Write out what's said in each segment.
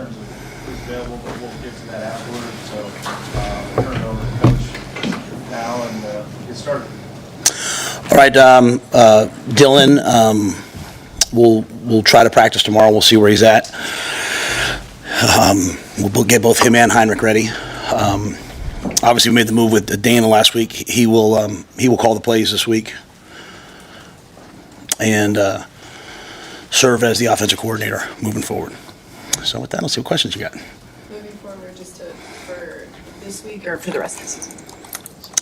terms of who's available, but we'll get to that afterwards. So turn it over to Coach now and get started. All right, Dylan, we'll try to practice tomorrow. We'll see where he's at. We'll get both him and Heinrich ready. Obviously, we made the move with Dana last week. He will call the plays this week and serve as the offensive coordinator moving forward. So with that, let's see what questions you got. Moving forward, for this week or for the rest of the season?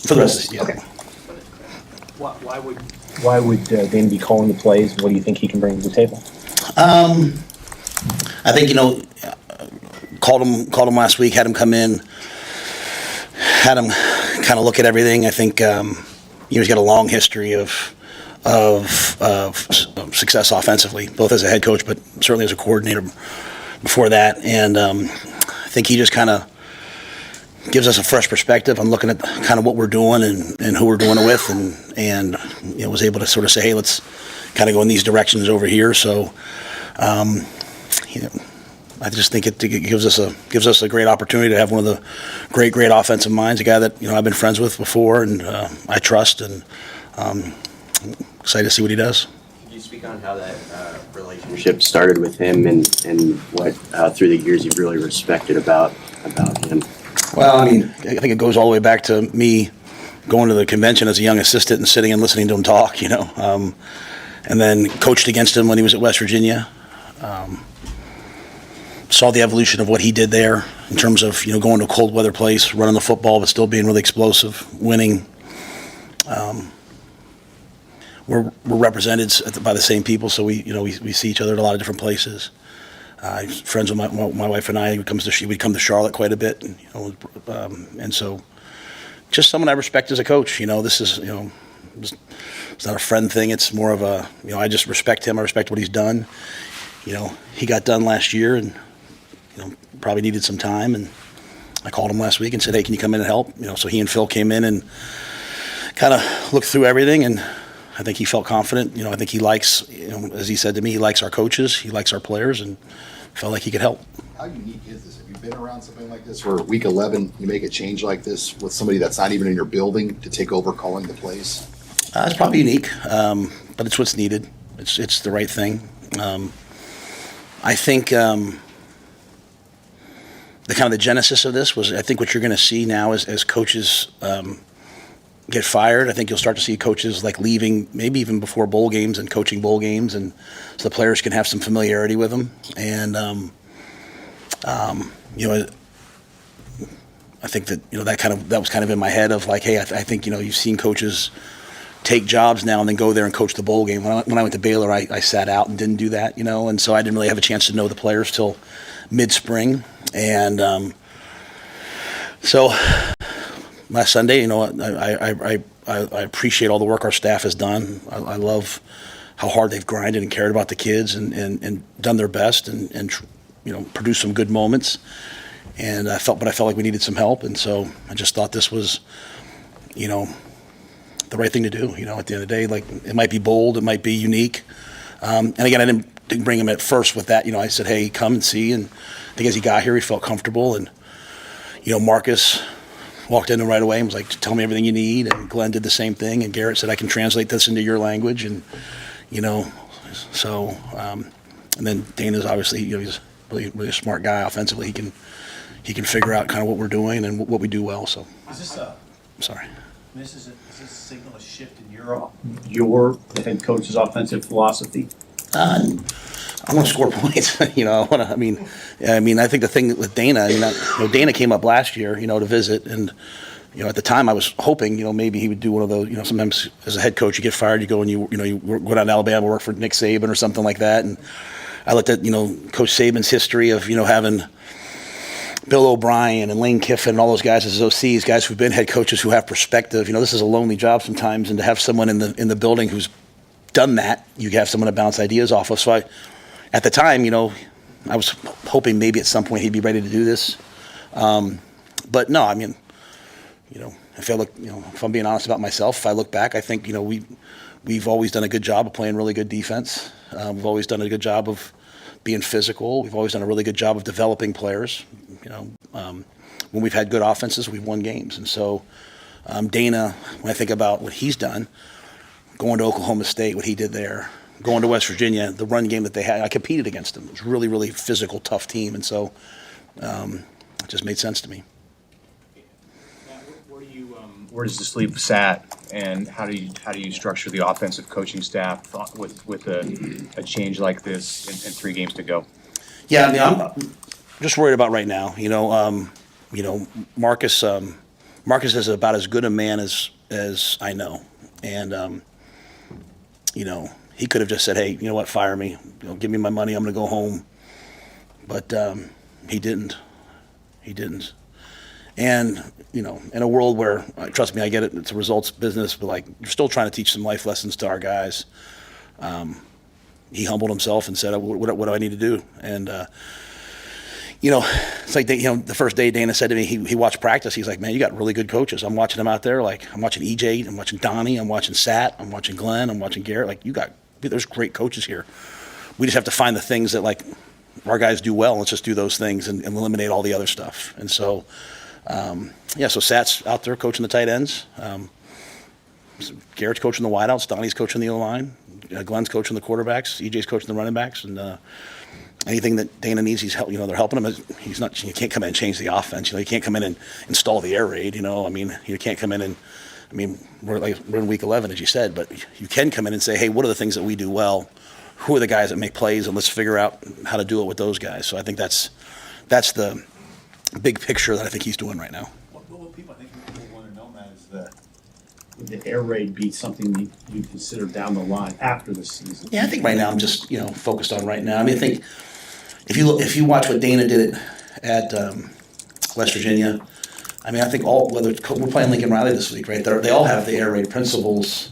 For the rest of the season, yeah. Okay. Why would Dana be calling the plays? What do you think he can bring to the table? I think, called him last week, had him come in, had him kind of look at everything. I think he's got a long history of success offensively, both as a head coach, but certainly as a coordinator before that. And I think he just kind of gives us a fresh perspective on looking at kind of what we're doing and who we're doing it with, and was able to sort of say, hey, let's kind of go in these directions over here. So I just think it gives us a great opportunity to have one of the great offensive minds, a guy that I've been friends with before and I trust, and excited to see what he does. Can you speak on how that relationship started with him and what through the years you've really respected about him? Well, I think it goes all the way back to me going to the convention as a young assistant and sitting and listening to him talk, and then coached against him when he was at West Virginia. Saw the evolution of what he did there in terms of going to a cold weather place, running the football, but still being really explosive, winning. We're represented by the same people, so we see each other at a lot of different places. Friends with my wife and I. We come to Charlotte quite a bit, and so just someone I respect as a coach. This is it's not a friend thing. It's more of a I just respect him. I respect what he's done. He got done last year and probably needed some time, and I called him last week and said, hey, can you come in and help? So he and Phil came in and kind of looked through everything, and I think he felt confident. I think he likes, as he said to me, he likes our coaches, he likes our players, and felt like he could help. How unique is this? Have you been around something like this? For week 11, you make a change like this with somebody that's not even in your building to take over calling the plays? It's probably unique, but it's what's needed. It's the right thing. I think the kind of the genesis of this was, I think what you're going to see now as coaches get fired, I think you'll start to see coaches like leaving maybe even before bowl games and coaching bowl games, and so the players can have some familiarity with them. And I think that that was kind of in my head of like, hey, I think you've seen coaches take jobs now and then go there and coach the bowl game. When I went to Baylor, I sat out and didn't do that, and so I didn't really have a chance to know the players till mid-spring. And so last Sunday, I appreciate all the work our staff has done. I love how hard they've grinded and cared about the kids and done their best and produced some good moments. And I felt like we needed some help, and so I just thought this was, the right thing to do. At the end of the day, like, it might be bold, it might be unique. And again, I didn't bring him at first with that. I said, hey, come and see. And I think as he got here, he felt comfortable. And Marcus walked in right away and was like, tell me everything you need. And Glenn did the same thing. And Garrett said, I can translate this into your language. And so and then Dana's obviously he's really a smart guy offensively. He can figure out kind of what we're doing and what we do well. So Is this sorry. Does this signal a shift in your head coach's offensive philosophy? I want to score points. I think the thing with Dana, Dana came up last year, to visit, and at the time I was hoping, maybe he would do one of those. Sometimes as a head coach, you get fired, you go and you go down to Alabama, work for Nick Saban or something like that. And I looked at Coach Saban's history of having Bill O'Brien and Lane Kiffin and all those guys as OCs, guys who've been head coaches who have perspective. This is a lonely job sometimes, and to have someone in the building who's done that, you have someone to bounce ideas off of. So at the time, I was hoping maybe at some point he'd be ready to do this. But no, if I look, if I'm being honest about myself, if I look back, I think, we've always done a good job of playing really good defense. We've always done a good job of being physical. We've always done a really good job of developing players. When we've had good offenses, we've won games. And so Dana, when I think about what he's done, going to Oklahoma State, what he did there, going to West Virginia, the run game that they had, I competed against them. It was a really, really physical, tough team. And so it just made sense to me. Where does this leave SAT, and how do you structure the offensive coaching staff with a change like this and 3 games to go? Yeah, I mean, I'm just worried about right now. Marcus is about as good a man as I know, and he could have just said, "Hey, you know what? Fire me. Give me my money. I'm going to go home." But he didn't. He didn't. And in a world where, trust me, I get it. It's a results business, but like you're still trying to teach some life lessons to our guys. He humbled himself and said, "What do I need to do?" And it's like the first day Dana said to me, he watched practice. He's like, "Man, you got really good coaches. I'm watching them out there. Like I'm watching EJ, I'm watching Donnie, I'm watching Sat, I'm watching Glenn, I'm watching Garrett. Like there's great coaches here. We just have to find the things that like our guys do well. Let's just do those things and eliminate all the other stuff." And so. So Sat's out there coaching the tight ends. Garrett's coaching the wideouts. Donnie's coaching the O-line. Glenn's coaching the quarterbacks. EJ's coaching the running backs. And anything that Dana needs, he's they're helping him. You can't come in and change the offense. You can't come in and install the air raid. You can't come in and. We're in week 11, as you said, but you can come in and say, hey, what are the things that we do well? Who are the guys that make plays, and let's figure out how to do it with those guys. So I think that's the big picture that I think he's doing right now. What people want to know, Matt, is would the air raid be something you consider down the line after the season? Yeah, I think right now I'm just focused on right now. I think if you watch what Dana did at West Virginia, I think we're playing Lincoln Riley this week, right? They all have the air raid principles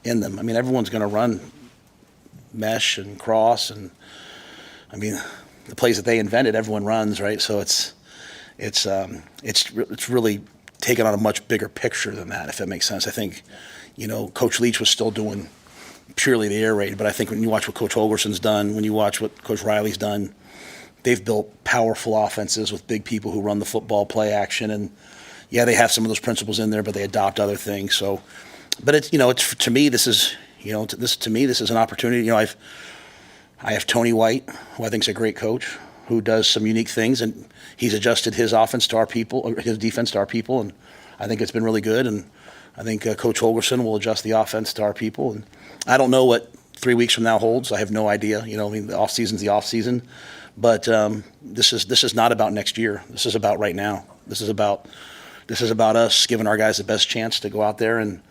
in them. Everyone's going to run mesh and cross, and the plays that they invented, everyone runs, right? So it's really taken on a much bigger picture than that, if that makes sense. I think, Coach Leach was still doing purely the air raid, but I think when you watch what Coach Holgerson's done, when you watch what Coach Riley's done, they've built powerful offenses with big people who run the football, play action, and yeah, they have some of those principles in there, but they adopt other things. So, but it's to me, this is an opportunity. I have Tony White, who I think is a great coach, who does some unique things, and he's adjusted his offense to our people, or his defense to our people, and I think it's been really good. And I think Coach Holgerson will adjust the offense to our people. And I don't know what 3 weeks from now holds. I have no idea. The off season's the off season, but this is not about next year. This is about right now. This is about us giving our guys the best chance to go out there and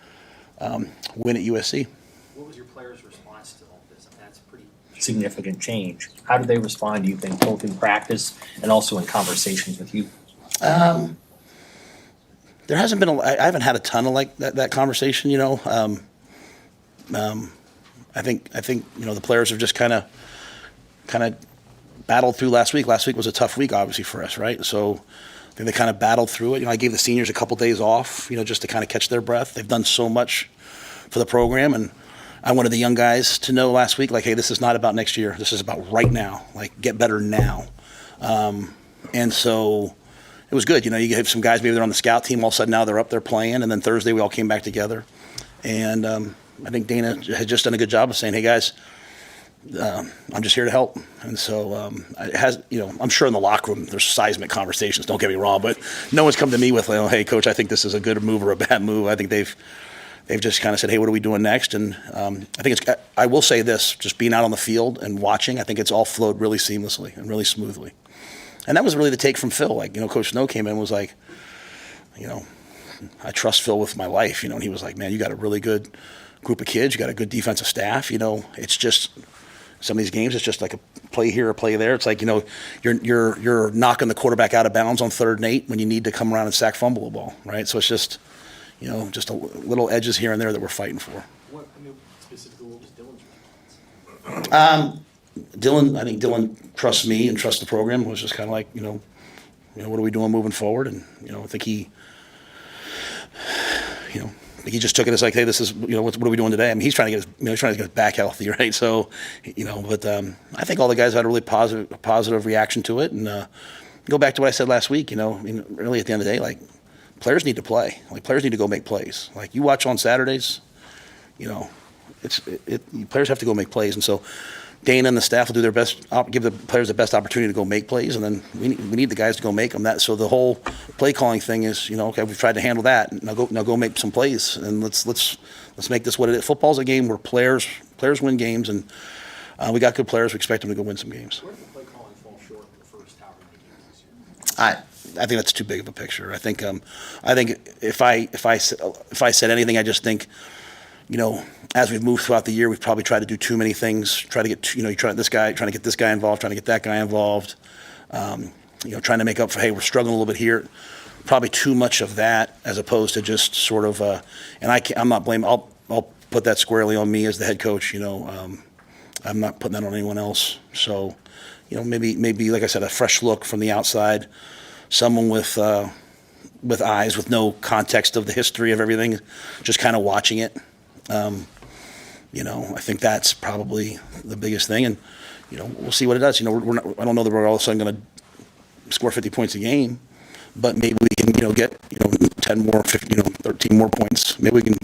win at USC. What was your players' response to all this? That's pretty Significant change. How did they respond, do you think, both in practice and also in conversations with you? There hasn't been I haven't had a ton of like that conversation. I think the players have just kind of battled through last week. Last week was a tough week, obviously, for us, right? So I think they kind of battled through it. I gave the seniors a couple days off, just to kind of catch their breath. They've done so much for the program, and I wanted the young guys to know last week, like, hey, this is not about next year. This is about right now. Like, get better now. And so it was good. You have some guys, maybe they're on the scout team. All of a sudden now they're up there playing. And then Thursday we all came back together. And I think Dana had just done a good job of saying, hey, guys, I'm just here to help. And so it has, I'm sure in the locker room there's seismic conversations, don't get me wrong. But no one's come to me with, hey, Coach, I think this is a good move or a bad move. I think they've just kind of said, hey, what are we doing next? And I will say this, just being out on the field and watching, I think it's all flowed really seamlessly and really smoothly. And that was really the take from Phil. Like, Coach Snow came in and was like, I trust Phil with my life, and he was like, man, you got a really good group of kids. You got a good defensive staff. It's just some of these games, it's just like a play here, a play there. It's like, you're knocking the quarterback out of bounds on 3rd and 8 when you need to come around and sack fumble a ball, right? So it's just, just a little edges here and there that we're fighting for. Specifically, what was Dylan's response? I think Dylan trusts me and trusts the program. It was just kind of like, what are we doing moving forward? And, I think he, he just took it as like, hey, this is, what are we doing today? I mean, he's trying to get he's trying to get his back healthy, right? So, but I think all the guys had a really positive reaction to it, and go back to what I said last week. I mean, really at the end of the day, like, players need to play. Like, players need to go make plays. Like, you watch on Saturdays, players have to go make plays, and so Dana and the staff will do their best, give the players the best opportunity to go make plays, and then we need the guys to go make them. So the whole play calling thing is, okay, we've tried to handle that. Now go make some plays, and let's make this what it is. Football's a game where players win games, and we got good players. We expect them to go win some games. Where did the play calling fall short in the first however many games this year? I think that's too big of a picture. I think if I said anything, I just think, as we've moved throughout the year, we've probably tried to do too many things. Try to get, trying to get this guy involved, trying to get that guy involved. Trying to make up for, hey, we're struggling a little bit here. Probably too much of that, as opposed to just sort of. And I'm not blaming. I'll put that squarely on me as the head coach. I'm not putting that on anyone else. So, maybe like I said, a fresh look from the outside, someone with eyes, with no context of the history of everything, just kind of watching it. I think that's probably the biggest thing, and we'll see what it does. I don't know that we're all of a sudden going to score 50 points a game, but maybe we can get 10 more, 15, 13 more points. Maybe we can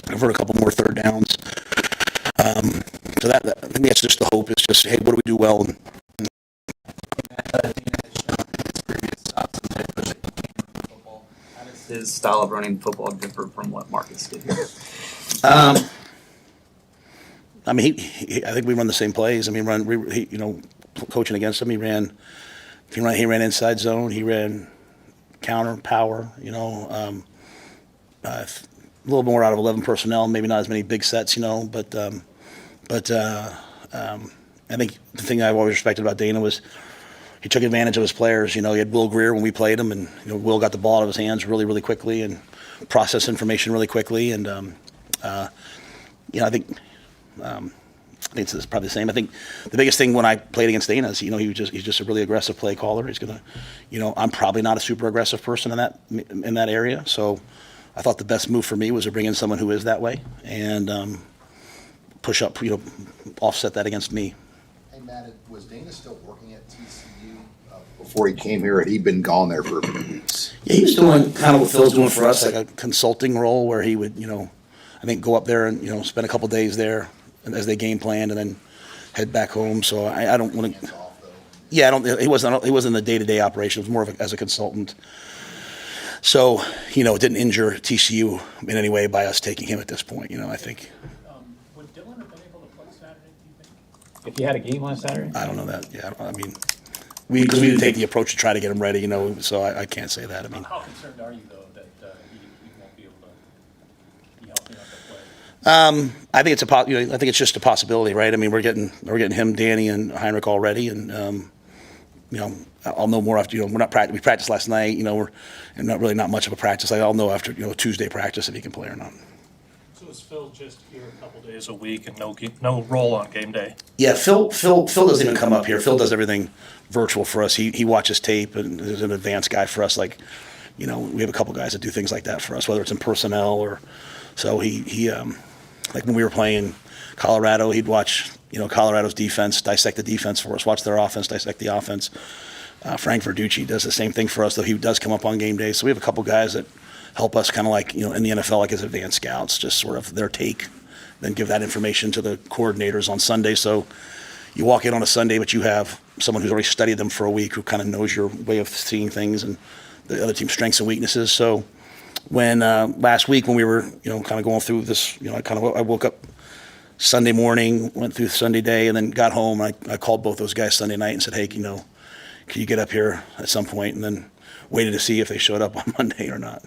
convert a couple more third downs. So that I think that's just the hope. It's just, hey, what do we do well? His style of running football differ from what Marcus did here? I mean, I think we run the same plays. I mean, coaching against him, he ran inside zone. He ran counter power. A little more out of 11 personnel. Maybe not as many big sets. But I think the thing I've always respected about Dana was he took advantage of his players. He had Will Greer when we played him, and Will got the ball out of his hands really, really quickly and processed information really quickly. And I think it's probably the same. I think the biggest thing when I played against Dana is he's just a really aggressive play caller. He's gonna, I'm probably not a super aggressive person in that area. So I thought the best move for me was to bring in someone who is that way and push up, offset that against me. Hey, Matt, was Dana still working at TCU before he came here? Had he been gone there for weeks? Yeah, he was doing kind of what Phil's doing for us, like a consulting role where he would, I think go up there and, spend a couple days there as they game planned and then head back home. So I don't want to. Yeah, he wasn't in the day-to-day operation. It was more of as a consultant. So, it didn't injure TCU in any way by us taking him at this point, I think. Would Dylan have been able to play Saturday, do you think? If you had a game on Saturday? I don't know that. Yeah, I mean, because we didn't take the approach to try to get him ready, so I can't say that. I mean, How concerned are you, though, that he won't be able to be healthy enough to play? I think it's I think it's just a possibility, right? I mean, we're getting him, Danny, and Heinrich already, and I'll know more after. We're not we practiced last night. We're not much of a practice. I'll know after Tuesday practice if he can play or not. So is Phil just here a couple days a week and no role on game day? Yeah, Phil doesn't even come up here. Phil does everything virtual for us. He watches tape and is an advanced guy for us. Like, we have a couple guys that do things like that for us, whether it's in personnel or so. He like when we were playing Colorado, he'd watch Colorado's defense, dissect the defense for us, watch their offense, dissect the offense. Frank Verducci does the same thing for us, though he does come up on game day. So we have a couple guys that help us kind of like, in the NFL, like as advanced scouts, just sort of their take, then give that information to the coordinators on Sunday. So you walk in on a Sunday, but you have someone who's already studied them for a week who kind of knows your way of seeing things and the other team's strengths and weaknesses. So when last week when we were, kind of going through this, I woke up Sunday morning, went through Sunday day, and then got home. I called both those guys Sunday night and said, hey, can you get up here at some point? And then waited to see if they showed up on Monday or not.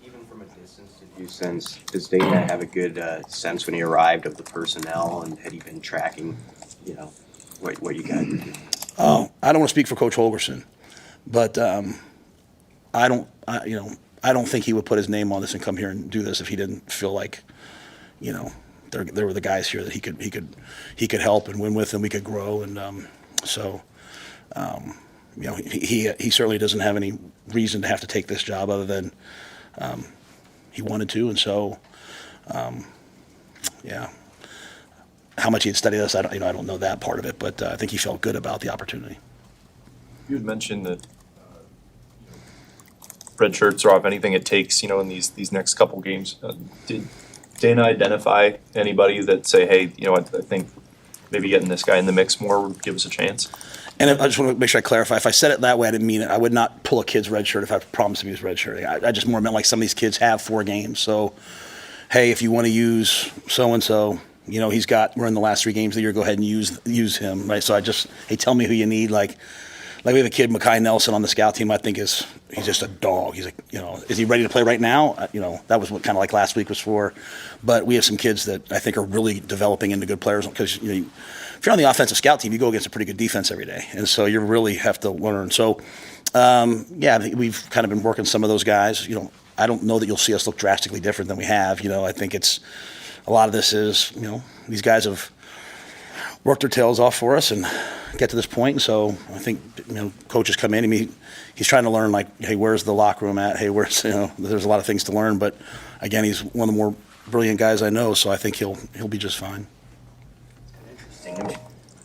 Even from a distance, did you sense, does Dana have a good sense when he arrived of the personnel, and had he been tracking, what you guys were doing? Oh, I don't want to speak for Coach Holgerson, but I don't think he would put his name on this and come here and do this if he didn't feel like, there were the guys here that he could help and win with, and we could grow, and he certainly doesn't have any reason to have to take this job other than he wanted to, and so, yeah. How much he had studied us, I don't know that part of it, but I think he felt good about the opportunity. You had mentioned that red shirts are off anything it takes, in these next couple games. Did Dana identify anybody that say, hey, I think maybe getting this guy in the mix more would give us a chance? And I just want to make sure I clarify. If I said it that way, I didn't mean it. I would not pull a kid's red shirt if I promised him he was red shirting. I just more meant like some of these kids have 4 games. So, hey, if you want to use so-and-so, we're in the last 3 games of the year, go ahead and use him, right? So hey, tell me who you need. Like we have a kid, Makai Nelson, on the scout team. I think he's just a dog. He's like, is he ready to play right now? That was what kind of like last week was for. But we have some kids that I think are really developing into good players because if you're on the offensive scout team, you go against a pretty good defense every day, and so you really have to learn. So, I think we've kind of been working some of those guys. I don't know that you'll see us look drastically different than we have. I think it's a lot of this is these guys have worked their tails off for us and get to this point. And so I think coaches come in. He's trying to learn like, hey, where's the locker room at? Hey, where's there's a lot of things to learn. But again, he's one of the more brilliant guys I know. So I think he'll be just fine. Interesting. I mean,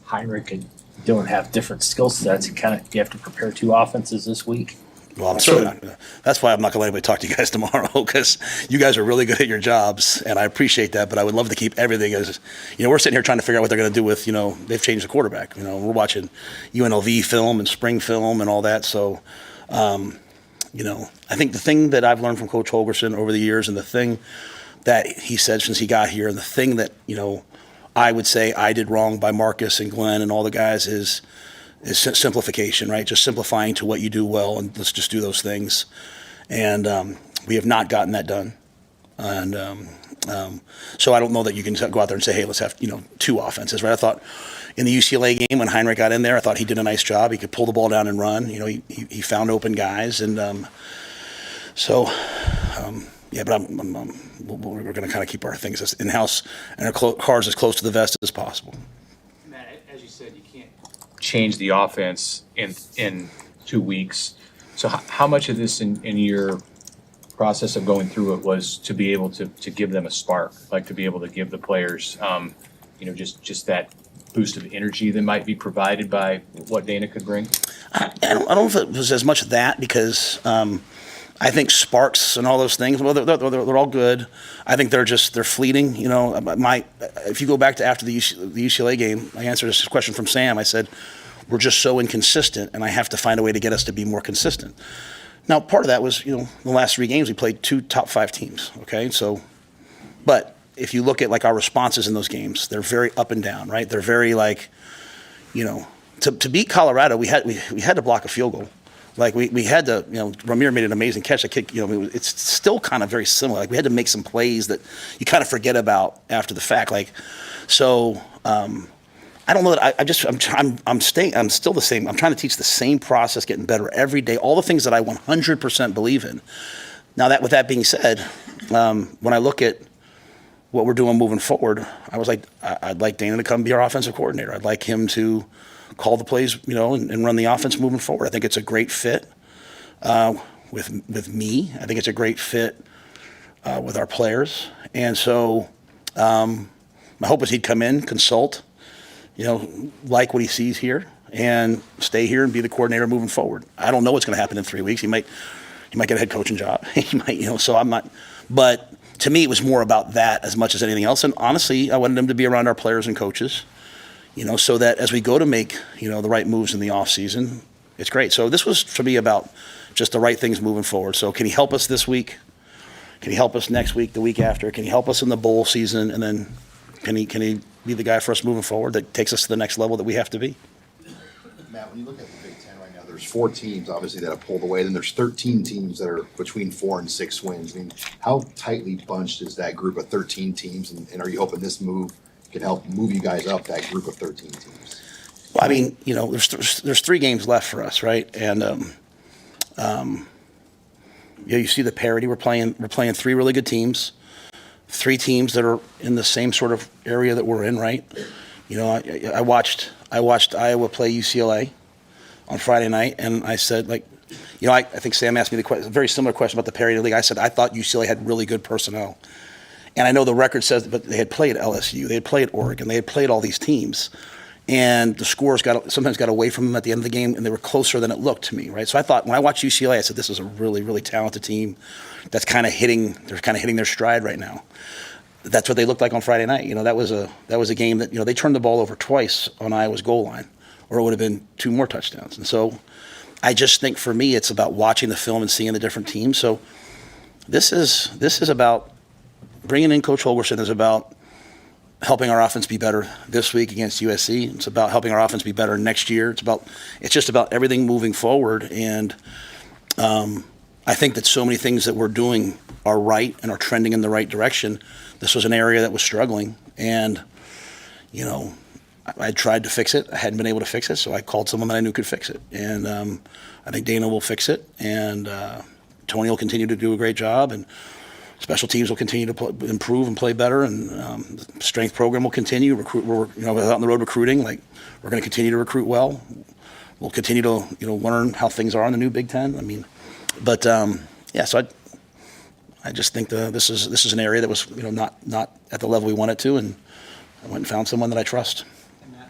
Heinrich and Dylan have different skill sets. You have to prepare 2 offenses this week. Well, I'm certainly not gonna. That's why I'm not going to let anybody talk to you guys tomorrow because you guys are really good at your jobs, and I appreciate that. But I would love to keep everything as, we're sitting here trying to figure out what they're going to do with, they've changed the quarterback. We're watching UNLV film and spring film and all that. So, I think the thing that I've learned from Coach Holgerson over the years, and the thing that he said since he got here, and the thing that I would say I did wrong by Marcus and Glenn and all the guys is simplification, right? Just simplifying to what you do well, and let's just do those things. And we have not gotten that done. And so I don't know that you can go out there and say, hey, let's have 2 offenses, right? I thought in the UCLA game when Heinrich got in there, I thought he did a nice job. He could pull the ball down and run. He found open guys, and but we're going to kind of keep our things in house and our cards as close to the vest as possible. Matt, as you said, you can't change the offense in 2 weeks. So how much of this in your process of going through it was to be able to give them a spark, like to be able to give the players, just that boost of energy that might be provided by what Dana could bring? I don't know if it was as much that because I think sparks and all those things, well, they're all good. I think they're fleeting. If you go back to after the UCLA game, I answered this question from Sam. I said, we're just so inconsistent, and I have to find a way to get us to be more consistent. Now, part of that was, the last 3 games we played 2 top 5 teams. Okay, so, but if you look at like our responses in those games, they're very up and down, right? They're very to beat Colorado, we had to block a field goal. Like we had to, Ramir made an amazing catch. It's still kind of very similar. Like we had to make some plays that you kind of forget about after the fact. I don't know that I'm still the same. I'm trying to teach the same process, getting better every day. All the things that I 100% believe in. Now with that being said, when I look at what we're doing moving forward, I was like, I'd like Dana to come be our offensive coordinator. I'd like him to call the plays, and run the offense moving forward. I think it's a great fit with me. I think it's a great fit with our players. And so my hope is he'd come in, consult, like what he sees here, and stay here and be the coordinator moving forward. I don't know what's going to happen in 3 weeks. He might get a head coaching job. He might, so I'm not. But to me, it was more about that as much as anything else. And honestly, I wanted him to be around our players and coaches. So that as we go to make, the right moves in the off season, it's great. So this was for me about just the right things moving forward. So can he help us this week? Can he help us next week, the week after? Can he help us in the bowl season? And then can he be the guy for us moving forward that takes us to the next level that we have to be? Matt, when you look at the Big Ten right now, there's 4 teams obviously that have pulled away. Then there's 13 teams that are between 4 and 6 wins. I mean, how tightly bunched is that group of 13 teams? And are you hoping this move can help move you guys up that group of 13 teams? Well, I mean, there's 3 games left for us, right? And you see the parity. We're playing 3 really good teams, 3 teams that are in the same sort of area that we're in, right? I watched Iowa play UCLA on Friday night, and I said, like, I think Sam asked me a very similar question about the parity league. I said I thought UCLA had really good personnel, and I know the record says, but they had played LSU, they had played Oregon, they had played all these teams, and the scores sometimes got away from them at the end of the game, and they were closer than it looked to me, right? So I thought when I watched UCLA, I said this is a really, really talented team that's kind of hitting their stride right now. That's what they looked like on Friday night. That was a game that they turned the ball over twice on Iowa's goal line, or it would have been 2 more touchdowns. And so I just think for me, it's about watching the film and seeing the different teams. So this is about bringing in Coach Holgorsen. Is about helping our offense be better this week against USC. It's about helping our offense be better next year. It's just about everything moving forward. And I think that so many things that we're doing are right and are trending in the right direction. This was an area that was struggling, and I tried to fix it. I hadn't been able to fix it, so I called someone that I knew could fix it. And I think Dana will fix it, and Tony will continue to do a great job, and special teams will continue to improve and play better, and the strength program will continue. We're out on the road recruiting. Like, we're going to continue to recruit well. We'll continue to learn how things are in the new Big Ten. So I just think this is an area that was not at the level we want it to, and I went and found someone that I trust. And Matt,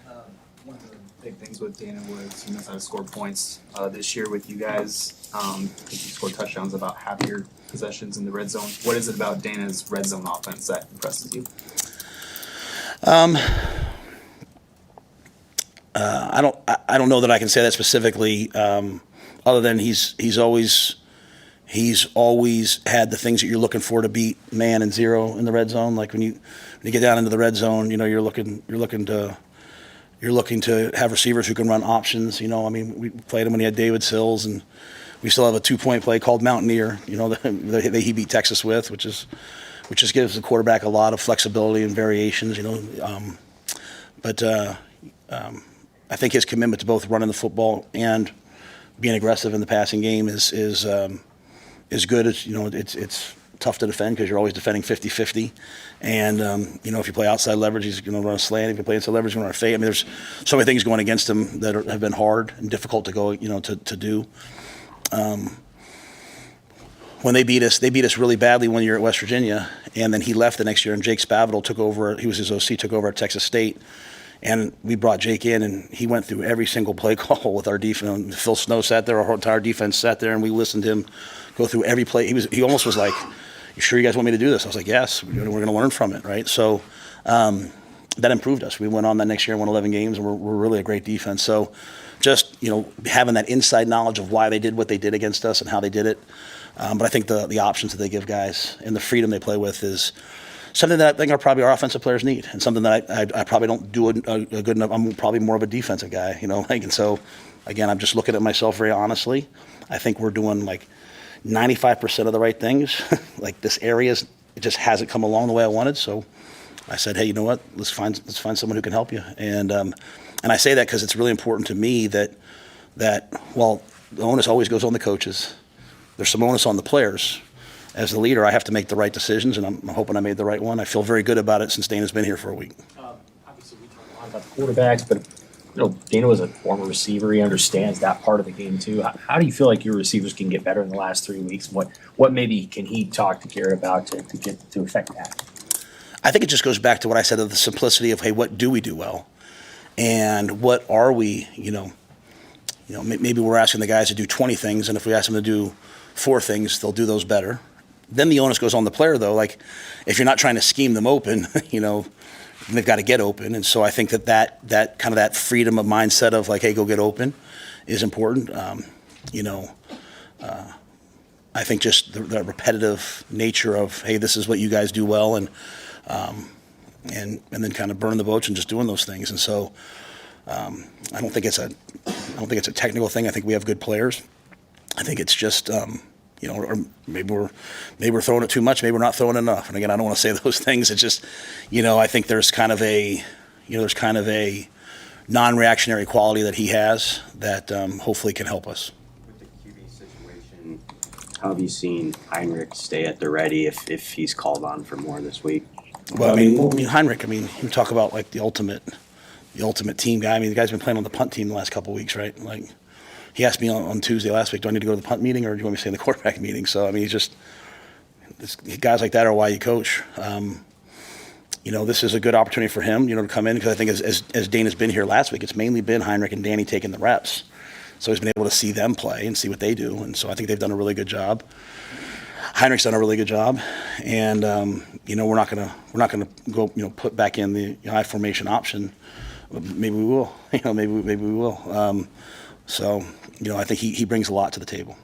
one of the big things with Dana was he knows how to score points. This year with you guys, I think you scored touchdowns about half your possessions in the red zone. What is it about Dana's red zone offense that impresses you? I don't know that I can say that specifically, other than he's always had the things that you're looking for to beat man and zero in the red zone. Like when you get down into the red zone, you're looking to have receivers who can run options. We played him when he had David Sills, and we still have a 2-point play called Mountaineer. That he beat Texas with, which just gives the quarterback a lot of flexibility and variations. I think his commitment to both running the football and being aggressive in the passing game is good. It's tough to defend because you're always defending 50-50. And, if you play outside leverage, he's going to run a slant. If you play inside leverage, he's going to run a fade. There's so many things going against him that have been hard and difficult to go, to do. When they beat us really badly one year at West Virginia, and then he left the next year, and Jake Spavital took over. He was his OC, took over at Texas State. And we brought Jake in, and he went through every single play call with our defense. Phil Snow sat there, our entire defense sat there, and we listened to him go through every play. He almost was like, "You sure you guys want me to do this?" I was like, "Yes, we're going to learn from it, right?" So that improved us. We went on that next year and won 11 games, and we're really a great defense. So just having that inside knowledge of why they did what they did against us and how they did it. But I think the options that they give guys and the freedom they play with is something that I think our offensive players need, and something that I probably don't do a good enough. I'm probably more of a defensive guy, and so again, I'm just looking at myself very honestly. I think we're doing like 95% of the right things. Like this area, it just hasn't come along the way I wanted. So I said, hey, you know what? Let's find someone who can help you. And I say that because it's really important to me that while the onus always goes on the coaches, there's some onus on the players. As the leader, I have to make the right decisions, and I'm hoping I made the right one. I feel very good about it since Dana's been here for a week. Obviously, we talk a lot about the quarterbacks, but Dana was a former receiver. He understands that part of the game too. How do you feel like your receivers can get better in the last 3 weeks? What maybe can he talk to Garrett about to affect that? I think it just goes back to what I said of the simplicity of, hey, what do we do well, and what are we? Maybe we're asking the guys to do 20 things, and if we ask them to do 4 things, they'll do those better. Then the onus goes on the player, though. Like, if you're not trying to scheme them open, they've got to get open. And so I think that kind of that freedom of mindset of like, hey, go get open, is important. I think just the repetitive nature of, hey, this is what you guys do well, and then kind of burning the boats and just doing those things. And so I don't think it's a technical thing. I think we have good players. I think it's just. Or maybe we're throwing it too much. Maybe we're not throwing enough. And again, I don't want to say those things. It's just, I think there's kind of a non-reactionary quality that he has that hopefully can help us. With the QB situation, how have you seen Heinrich stay at the ready if he's called on for more this week? Well, Heinrich. You talk about like the ultimate team guy. The guy's been playing on the punt team the last couple of weeks, right? Like, he asked me on Tuesday last week, do I need to go to the punt meeting or do you want me to stay in the quarterback meeting? So, I mean, guys like that are why you coach. This is a good opportunity for him, to come in because I think as Dana's been here last week, it's mainly been Heinrich and Danny taking the reps. So he's been able to see them play and see what they do. And so I think they've done a really good job. Heinrich's done a really good job. And, we're not gonna go, put back in the high formation option. Maybe we will, maybe we will. I think he brings a lot to the table.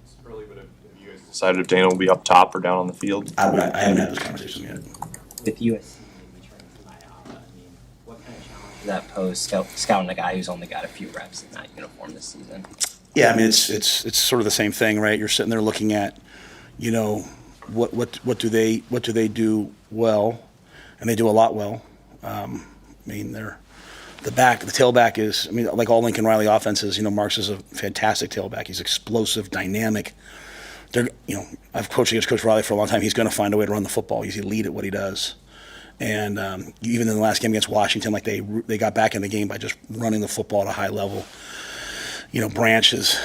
It's early, but have you guys decided if Dana will be up top or down on the field? I haven't had this conversation yet. With USC maybe trying to fly out, what kind of challenge does that pose scouting a guy who's only got a few reps in that uniform this season? Yeah, I mean it's sort of the same thing, right? You're sitting there looking at, what do they do well, and they do a lot well. They're the tailback is, like all Lincoln Riley offenses, Marks is a fantastic tailback. He's explosive, dynamic. I've coached against Coach Riley for a long time. He's going to find a way to run the football. He's elite at what he does. And even in the last game against Washington, like they got back in the game by just running the football at a high level. Branch is,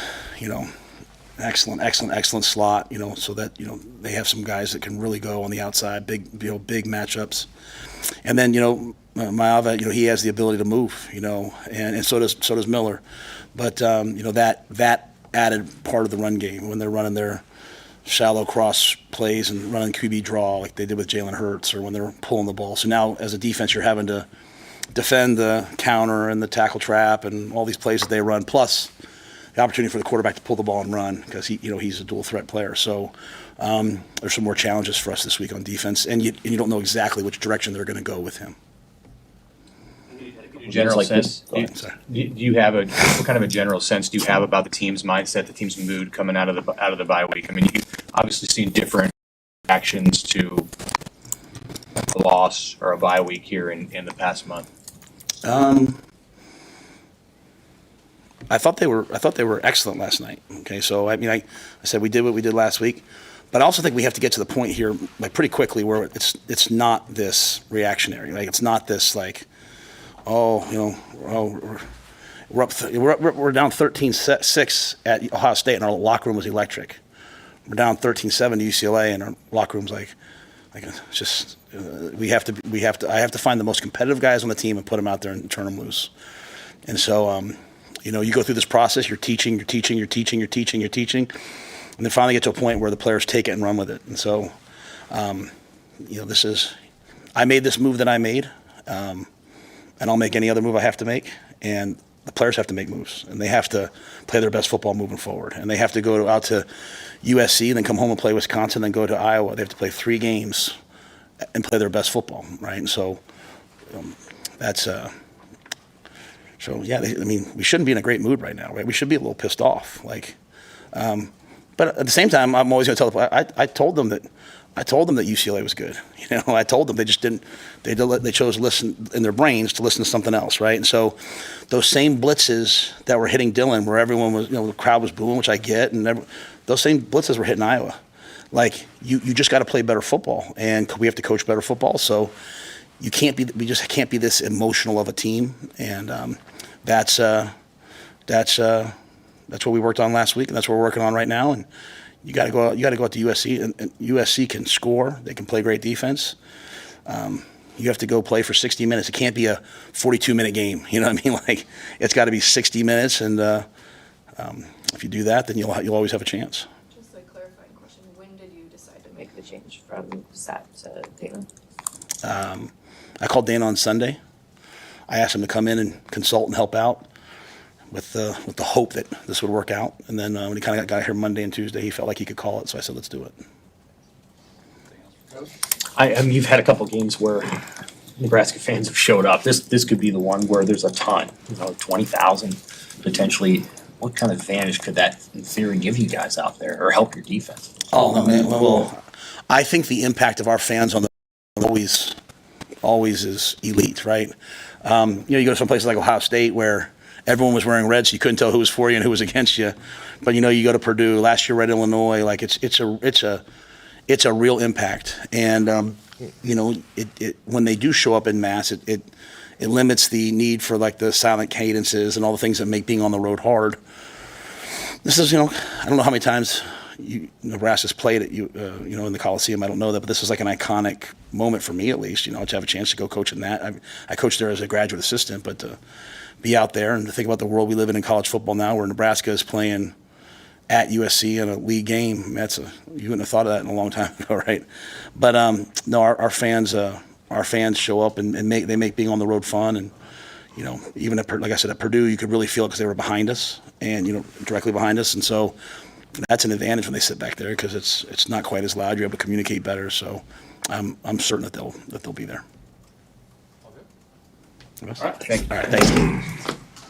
excellent slot. So that they have some guys that can really go on the outside, big matchups. And then Maava, he has the ability to move, and so does Miller. But that added part of the run game when they're running their shallow cross plays and running QB draw like they did with Jalen Hurts, or when they're pulling the ball. So now as a defense, you're having to defend the counter and the tackle trap and all these plays that they run, plus the opportunity for the quarterback to pull the ball and run because he's a dual threat player. So there's some more challenges for us this week on defense, and you don't know exactly which direction they're going to go with him. General like sense, this. do you have what kind of a general sense do you have about the team's mindset, the team's mood coming out of the bye week? You've obviously seen different reactions to a loss or a bye week here in the past month. I thought they were excellent last night. Okay, so I said we did what we did last week, but I also think we have to get to the point here pretty quickly where it's not this reactionary. It's not this we're down 13-6 at Ohio State, and our locker room was electric. We're down 13-7 to UCLA, and our locker room's it's just I have to find the most competitive guys on the team and put them out there and turn them loose. And so you go through this process. You're teaching, and then finally get to a point where the players take it and run with it. And so, I made this move that I made. And I'll make any other move I have to make. And the players have to make moves, and they have to play their best football moving forward. And they have to go out to USC, then come home and play Wisconsin, then go to Iowa. They have to play 3 games and play their best football, right? And so we shouldn't be in a great mood right now, right? We should be a little pissed off, but at the same time, I'm always going to tell the players, I told them that UCLA was good. I told them they just didn't. They chose to listen in their brains to listen to something else, right? And so, those same blitzes that were hitting Dillon, where everyone was, the crowd was booing, which I get, and those same blitzes were hitting Iowa. You just got to play better football, and we have to coach better football. So, we just can't be this emotional of a team, and that's what we worked on last week, and that's what we're working on right now, and. You got to go out to USC, and USC can score. They can play great defense. You have to go play for 60 minutes. It can't be a 42-minute game. You know what I mean? It's got to be 60 minutes, and if you do that, then you'll always have a chance. Just a clarifying question: when did you decide to make the change from Sat to Dana? I called Dana on Sunday. I asked him to come in and consult and help out. With the hope that this would work out. And then when he kind of got here Monday and Tuesday, he felt like he could call it. So I said, let's do it. You've had a couple games where Nebraska fans have showed up. This could be the one where there's a ton, 20,000 potentially. What kind of advantage could that, in theory, give you guys out there or help your defense? Oh, no, man. Well, I think the impact of our fans on the always is elite, right? You go to some places like Ohio State where everyone was wearing red, so you couldn't tell who was for you and who was against you. But you go to Purdue last year, Red Illinois. It's a real impact. And when they do show up in mass, it limits the need for the silent cadences and all the things that make being on the road hard. This is, I don't know how many times Nebraska's played at in the Coliseum. I don't know that, but this is like an iconic moment for me, at least. To have a chance to go coach in that. I coached there as a graduate assistant, but to be out there and to think about the world we live in college football now, where Nebraska is playing at USC in a league game, you wouldn't have thought of that in a long time ago, right? But no, our fans show up and they make being on the road fun. And even like I said, at Purdue, you could really feel it because they were behind us and directly behind us, and so that's an advantage when they sit back there because it's not quite as loud. You're able to communicate better. So I'm certain that they'll be there. All right, thank you. All right, thank you.